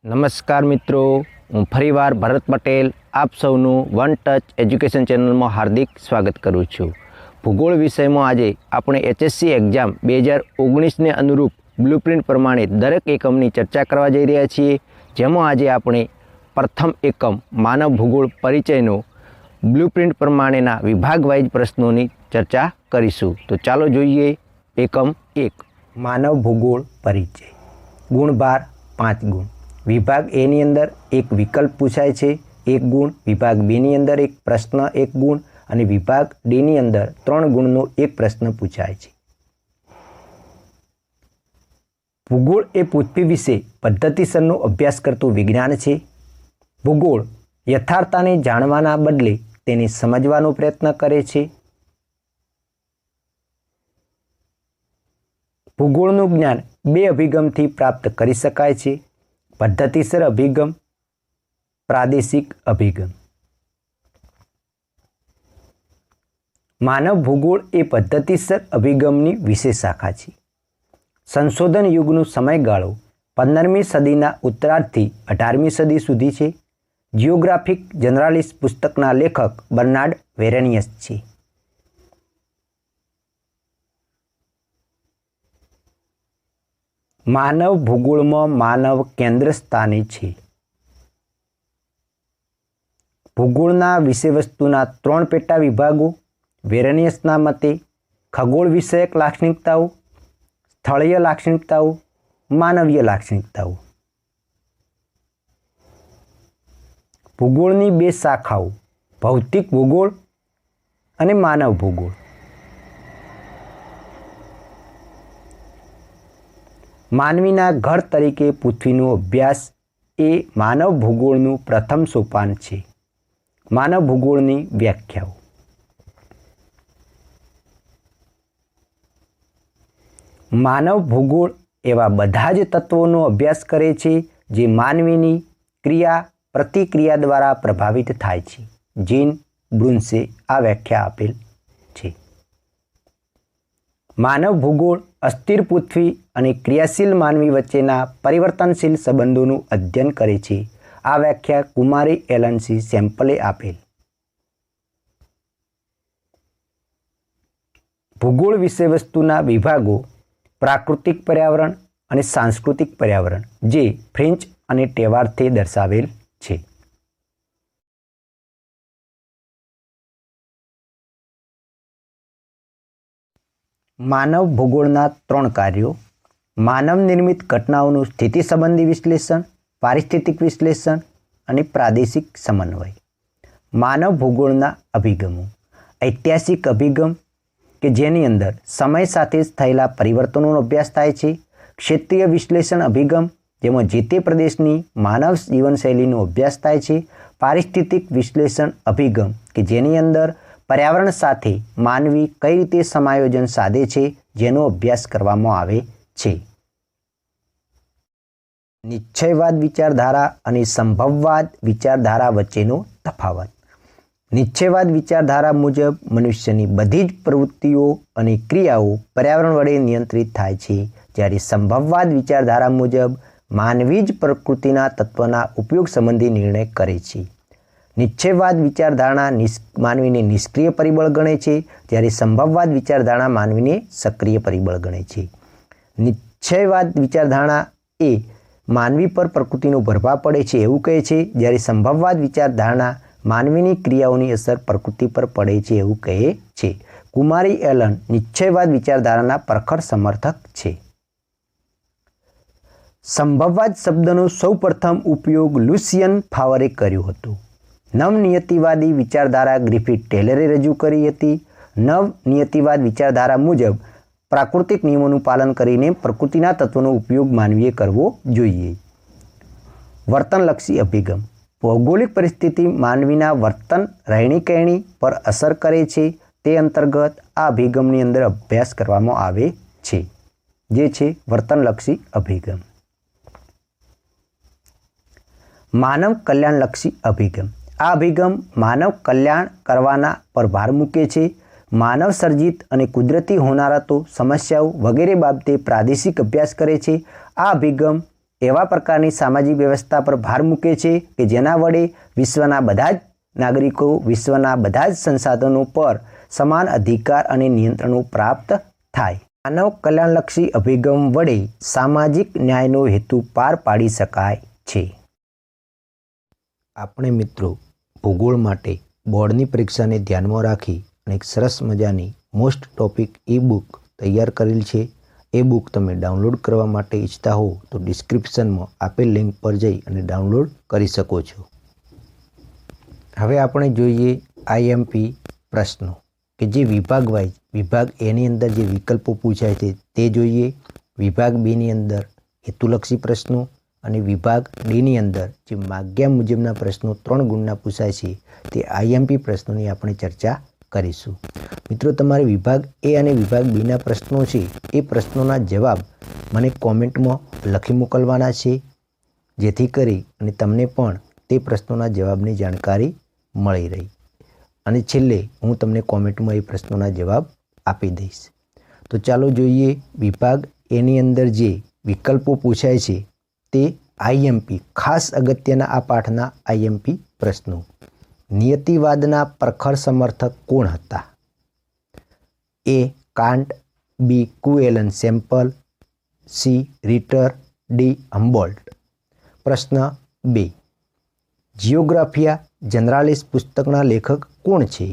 નમસ્કાર મિત્રો, હું ફરીવાર ભરત પટેલ આપ સૌનું વન ટચ એજ્યુકેશન ચેનલમાં હાર્દિક સ્વાગત કરું છું। ભૂગોળ વિષયમાં આજે આપણે એચએસસી એક્ઝામ 2019ને અનુરૂપ બ્લુપ્રિન્ટ પ્રમાણે દરેક એકમની ચર્ચા કરવા જઈ રહ્યા છીએ, જેમાં આજે આપણે પ્રથમ એકમ માનવ ભૂગોળ પરિચયનો બ્લુપ્રિન્ટ પ્રમાણેના વિભાગ વાઇઝ પ્રશ્નોની ચર્ચા કરીશું। તો ચાલો જોઈએ એકમ 1 માનવ ભૂગોળ પરિચય। ગુણભાર 5 ગુણ। વિભાગ એ ની અંદર એક વિકલ્પ પૂછાય છે 1 ગુણ, વિભાગ બી ની અંદર એક પ્રશ્ન 1 ગુણ અને વિભાગ ડી ની અંદર 3 ગુણનો એક પ્રશ્ન પૂછાય છે। ભૂગોળ એ પૃથ્વી વિશે પદ્ધતિસરનો અભ્યાસ કરતું વિજ્ઞાન છે। ભૂગોળ યથાર્થતાને જાણવાના બદલે તેને સમજવાનો પ્રયત્ન કરે છે। ભૂગોળનું જ્ઞાન 2 અભિગમથી પ્રાપ્ત કરી શકાય છે: પદ્ધતિસર અભિગમ, પ્રાદેશિક અભિગમ। માનવ ભૂગોળ એ પદ્ધતિસર અભિગમની વિશેષ શાખા છે। સંશોધન યુગનો સમયગાળો 15મી સદીના ઉત્તરાર્ધથી 18મી સદી સુધી છે। જિયોગ્રાફિક જર્નાલિસ પુસ્તકના લેખક બર્નાર્ડ વેરેનિયસ છે। માનવ ભૂગોળમાં માનવ કેન્દ્ર સ્થાને છે। ભૂગોળના વિષયવસ્તુના 3 પેટા વિભાગો વેરેનિયસના મતે ખગોળ વિષયક લાક્ષણિકતાઓ, સ્થળીય લાક્ષણિકતાઓ, માનવીય લાક્ષણિકતાઓ। ભૂગોળની 2 શાખાઓ ભૌતિક ભૂગોળ અને માનવ ભૂગોળ। માનવીના ઘર તરીકે પૃથ્વીનો અભ્યાસ એ માનવ ભૂગોળનું પ્રથમ સોપાન છે। માનવ ભૂગોળની વ્યાખ્યાઓ। માનવ ભૂગોળ એવા બધા જ તત્વોનો અભ્યાસ કરે છે જે માનવીની ક્રિયા પ્રતિક્રિયા દ્વારા પ્રભાવિત થાય છે। જીન બ્રુન્સે આ વ્યાખ્યા આપેલ છે। માનવ ભૂગોળ અસ્થિર પૃથ્વી અને ક્રિયાશીલ માનવી વચ્ચેના પરિવર્તનશીલ સંબંધોનું અધ્યયન કરે છે। આ વ્યાખ્યા કુમારી એલન સી સેમ્પલે આપેલ। ભૂગોળ વિષયવસ્તુના વિભાગો પ્રાકૃતિક પર્યાવરણ અને સાંસ્કૃતિક પર્યાવરણ, જે ફ્રેન્ચ અને ટેવાર્થે દર્શાવેલ છે। માનવ ભૂગોળના 3 કાર્યો: માનવ નિર્મિત ઘટનાઓનું સ્થિતિ સંબંધી વિશ્લેષણ, પારિસ્થિતિક વિશ્લેષણ અને પ્રાદેશિક સમન્વય। માનવ ભૂગોળના અભિગમો: ઐતિહાસિક અભિગમ કે જેની અંદર સમય સાથે થયેલા પરિવર્તનોનો અભ્યાસ થાય છે। ક્ષેત્રીય વિશ્લેષણ અભિગમ, જેમાં જે તે પ્રદેશની માનવ જીવનશૈલીનો અભ્યાસ થાય છે। પારિસ્થિતિક વિશ્લેષણ અભિગમ કે જેની અંદર પર્યાવરણ સાથે માનવી કઈ રીતે સમાયોજન સાધે છે જેનો અભ્યાસ કરવામાં આવે છે। નિશ્ચયવાદ વિચારધારા અને સંભવવાદ વિચારધારા વચ્ચેનો તફાવત। નિશ્ચયવાદ વિચારધારા મુજબ મનુષ્યની બધી જ પ્રવૃત્તિઓ અને ક્રિયાઓ પર્યાવરણ વડે નિયંત્રિત થાય છે, જ્યારે સંભવવાદ વિચારધારા મુજબ માનવી જ પ્રકૃતિના તત્વના ઉપયોગ સંબંધી નિર્ણય કરે છે। નિશ્ચયવાદ વિચારધારણા માનવીને નિષ્ક્રિય પરિબળ ગણે છે, જ્યારે સંભવવાદ વિચારધારણા માનવીને સક્રિય પરિબળ ગણે છે। નિશ્ચયવાદ વિચારધારણા એ માનવી પર પ્રકૃતિનો પ્રભાવ પડે છે એવું કહે છે, જ્યારે સંભવવાદ વિચારધારણા માનવીની ક્રિયાઓની અસર પ્રકૃતિ પર પડે છે એવું કહે છે। કુમારી એલન નિશ્ચયવાદ વિચારધારાના પ્રખર સમર્થક છે। સંભવવાદ શબ્દનો સૌપ્રથમ ઉપયોગ લુસિયન ફાવરે કર્યો હતો। નવનિયતિવાદી વિચારધારા ગ્રિફિથ ટેલરે રજૂ કરી હતી। નવનિયતિવાદ વિચારધારા મુજબ પ્રાકૃતિક નિયમોનું પાલન કરીને પ્રકૃતિના તત્વોનો ઉપયોગ માનવીએ કરવો જોઈએ। વર્તનલક્ષી અભિગમ: ભૌગોલિક પરિસ્થિતિ માનવીના વર્તન રહેણી-કહેણી પર અસર કરે છે, તે અંતર્ગત આ અભિગમની અંદર અભ્યાસ કરવામાં આવે છે, જે છે વર્તનલક્ષી અભિગમ। માનવ કલ્યાણલક્ષી અભિગમ: આ અભિગમ માનવ કલ્યાણ કરવાના પર ભાર મૂકે છે। માનવ સર્જિત અને કુદરતી હોનારતો, સમસ્યાઓ વગેરે બાબતે પ્રાદેશિક અભ્યાસ કરે છે। આ અભિગમ એવા પ્રકારની સામાજિક વ્યવસ્થા પર ભાર મૂકે છે કે જેના વડે વિશ્વના બધા જ નાગરિકો વિશ્વના બધા જ સંસાધનો પર સમાન અધિકાર અને નિયંત્રણો પ્રાપ્ત થાય. માનવ કલ્યાણલક્ષી અભિગમ વડે સામાજિક ન્યાયનો હેતુ પાર પાડી શકાય છે. આપણે મિત્રો ભૂગોળ માટે બોર્ડની પરીક્ષાને ધ્યાનમાં રાખી અને એક સરસ મજાની મોસ્ટ ટોપિક ઈ બુક તૈયાર કરેલ છે. એ બુક તમે ડાઉનલોડ કરવા માટે ઈચ્છતા હો તો ડિસ્ક્રિપ્શનમાં આપેલ લિંક પર જઈ અને ડાઉનલોડ કરી શકો છો. હવે આપણે જોઈએ આઈએમપી પ્રશ્નો કે જે વિભાગ વાઇઝ વિભાગ એની અંદર જે વિકલ્પો પૂછાય છે તે જોઈએ. વિભાગ બીની અંદર હેતુલક્ષી પ્રશ્નો અને વિભાગ ડીની અંદર જે માગ્યા મુજબના પ્રશ્નો 3 ગુણના પૂછાય છે તે આઈએમપી પ્રશ્નોની આપણે ચર્ચા કરીશું. મિત્રો તમારે વિભાગ એ અને વિભાગ બીના પ્રશ્નો છે એ પ્રશ્નોના જવાબ મને કોમેન્ટમાં લખી મોકલવાના છે, જેથી કરી અને તમને પણ તે પ્રશ્નોના જવાબની જાણકારી મળી રહી અને છેલ્લે હું તમને કોમેન્ટમાં એ પ્રશ્નોના જવાબ આપી દઈશ. તો ચાલો જોઈએ વિભાગ એની અંદર જે વિકલ્પો પૂછાય છે તે આઈએમપી ખાસ અગત્યના આ પાઠના આઈએમપી પ્રશ્નો. નિયતિવાદના પ્રખર સમર્થક કોણ હતા? એ કાન્ટ, બી ક્યુએલન Semple, C Ritter, D Humboldt. પ્રશ્ન 2. જિયોગ્રાફિયા જનરાલિસ પુસ્તકના લેખક કોણ છે?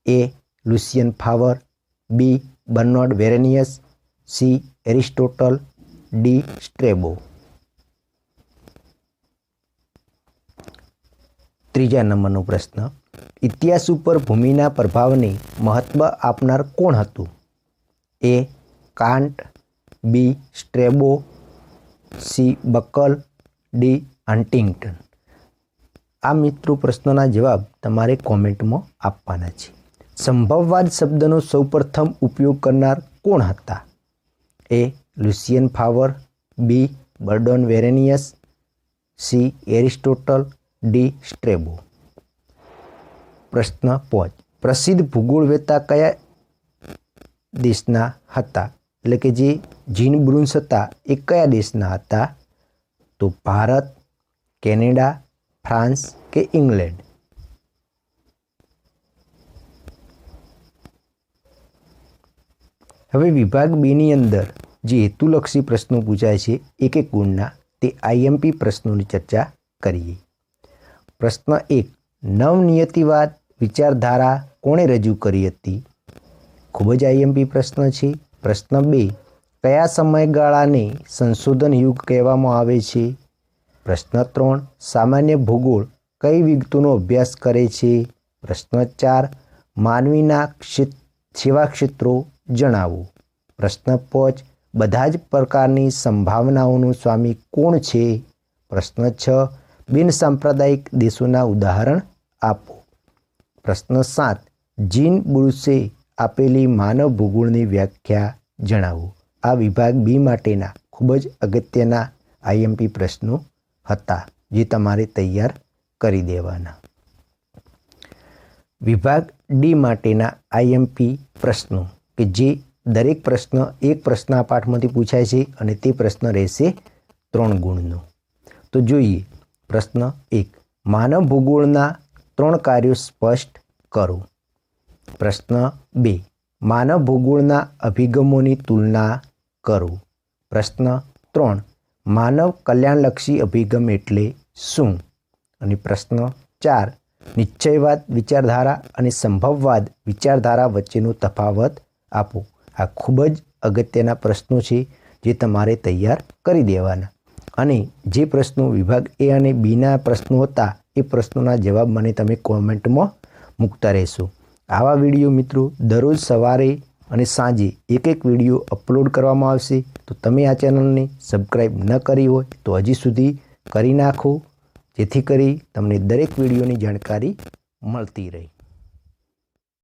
A Lucien Febvre, B Bernard Varenius, C Aristotle, D Strabo. 3જા નંબરનો પ્રશ્ન. ઇતિહાસ ઉપર ભૂમિના પ્રભાવને મહત્વ આપનાર કોણ હતું? A Kant, B Strabo, C Buckle, D Huntington. આ મિત્રો પ્રશ્નોના જવાબ તમારે કોમેન્ટમાં આપવાના છે. સંભવવાદ શબ્દનો સૌપ્રથમ ઉપયોગ કરનાર કોણ હતા? એ Lucien Febvre, B Bernard Varenius, C Aristotle, D સ્ટ્રેબો. પ્રશ્ન 5. પ્રસિદ્ધ ભૂગોળવેત્તા કયા દેશના હતા? એટલે કે જે જીન બ્રુન્સ હતા એ કયા દેશના હતા? તો ભારત, કેનેડા, ફ્રાન્સ કે ઇંગ્લેન્ડ. હવે વિભાગ બીની અંદર જે હેતુલક્ષી પ્રશ્નો પૂછાય છે 1 ગુણના તે આઈએમપી પ્રશ્નોની ચર્ચા કરીએ. પ્રશ્ન 1. નવનિયતિવાદ વિચારધારા કોણે રજૂ કરી હતી? ખૂબ જ આઈએમપી પ્રશ્ન છે. પ્રશ્ન 2. કયા સમયગાળાને સંશોધન યુગ કહેવામાં આવે છે? પ્રશ્ન 3. સામાન્ય ભૂગોળ કઈ વિગતોનો અભ્યાસ કરે છે? પ્રશ્ન 4. માનવીના સેવા ક્ષેત્રો જણાવો. પ્રશ્ન 5. બધા જ પ્રકારની સંભાવનાઓનું સ્વામી કોણ છે? પ્રશ્ન 6. બિનસાંપ્રદાયિક દેશોના ઉદાહરણ આપો. પ્રશ્ન 7. જીન બ્રુસે આપેલી માનવ ભૂગોળની વ્યાખ્યા જણાવો. આ વિભાગ બી માટેના ખૂબ જ અગત્યના આઈએમપી પ્રશ્નો હતા જે તમારે તૈયાર કરી દેવાના. વિભાગ ડી માટેના આઈએમપી પ્રશ્નો કે જે દરેક પ્રશ્ન એક પ્રશ્ન આ પાઠમાંથી પૂછાય છે અને તે પ્રશ્ન રહેશે 3 ગુણનો. તો જોઈએ પ્રશ્ન 1. માનવ ભૂગોળના 3 કાર્યો સ્પષ્ટ કરો. પ્રશ્ન 2. માનવ ભૂગોળના અભિગમોની તુલના કરો. પ્રશ્ન 3. માનવ કલ્યાણલક્ષી અભિગમ એટલે શું? અને પ્રશ્ન 4. નિશ્ચયવાદ વિચારધારા અને સંભવવાદ વિચારધારા વચ્ચેનો તફાવત આપો. આ ખૂબ જ અગત્યના પ્રશ્નો છે જે તમારે તૈયાર કરી દેવાના અને જે પ્રશ્નો વિભાગ એ અને બીના પ્રશ્નો હતા એ પ્રશ્નોના જવાબ મને તમે કોમેન્ટમાં મૂકતા રહેશો. આવા વિડીયો મિત્રો દરરોજ સવારે અને સાંજે એક વિડીયો અપલોડ કરવામાં આવશે. તો તમે આ ચેનલને સબસ્ક્રાઈબ ન કરી હોય તો હજી સુધી કરી નાખો, જેથી કરી તમને દરેક વિડીયોની જાણકારી મળતી રહે.